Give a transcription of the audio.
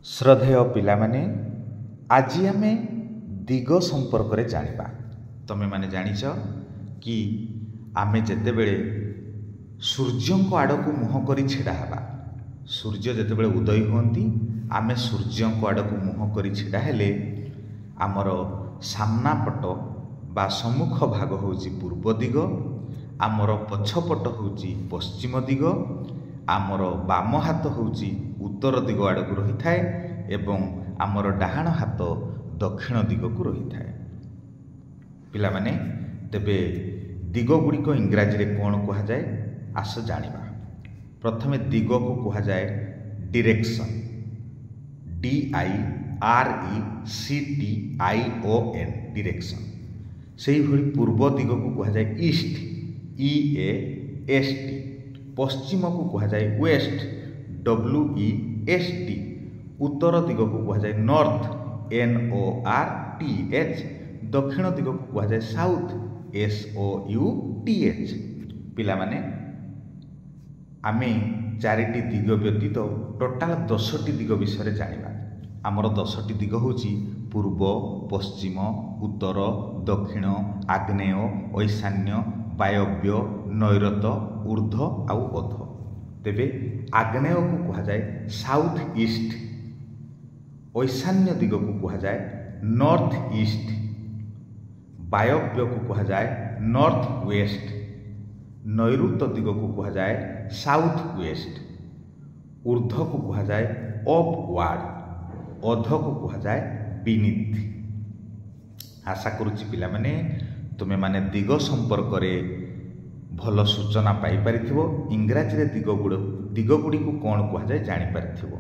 श्रद्धेय पिलामाने आज आमे दिग संपर्क रे जानिबा। तमे माने जानिछ कि आमे जेते बेले सूर्यंक आड़कू मुह करी छिड़ा हबा, सूर्य जेते बेले उदय होती आमे सूर्यंक आड़कू मुह करी छिड़ा हेले आमर सामना पट बा सम्मुख भाग होउची पूर्व दिग, आमर पछपट होउची पश्चिम दिग, आमर बाम हाथ होउची उत्तर दिग आड़कू रही थाए एवं आमर डाहाण हाथ दक्षिण दिग को रही थाए। पिला माने तेबे दिग गुड़िक इंग्राजी रे कौन कहा जाए आस जानिबा। प्रथमे दिग को कहा जाए डायरेक्शन, DIRECTION डायरेक्शन। सेही भली पूर्व दिग को कहा जाए ईस्ट, EAST। पश्चिम को कहा जाए वेस्ट, WEST। उत्तर दिग को कहा जाए नॉर्थ, NORTH। दक्षिण दिग को कहा जाए साउथ, SOUTH। पिला माने आमे चारिटी दिग व्यतीत टोटाल 10टी दिग विषय जानिबा। आमर 10टी दिग होची पूर्व, पश्चिम, उत्तर, दक्षिण, आग्नेय, ईशान्य, वायव्य, नैऋत, ऊर्ध्व आउ अध। तेबे आग्नेय को कहा जाए साउथ ईस्ट, ईशान्य दिग को कहा जाए नॉर्थ ईस्ट, वायव्य को कहा जाए नॉर्थ वेस्ट, नैऋत्य दिग को कहा जाए साउथ वेस्ट, ऊर्ध्व को कहा जाए अपवार्ड, अध को कहा जाए बीनीथ। आशा करुच्ची पिला माने तुमे माने दिग संपर्क रे भल सूचना पाई पारिथिबो। इंग्राजी रे दिग गुड़ी को कौन कहा जाए जानी पारिथिबो।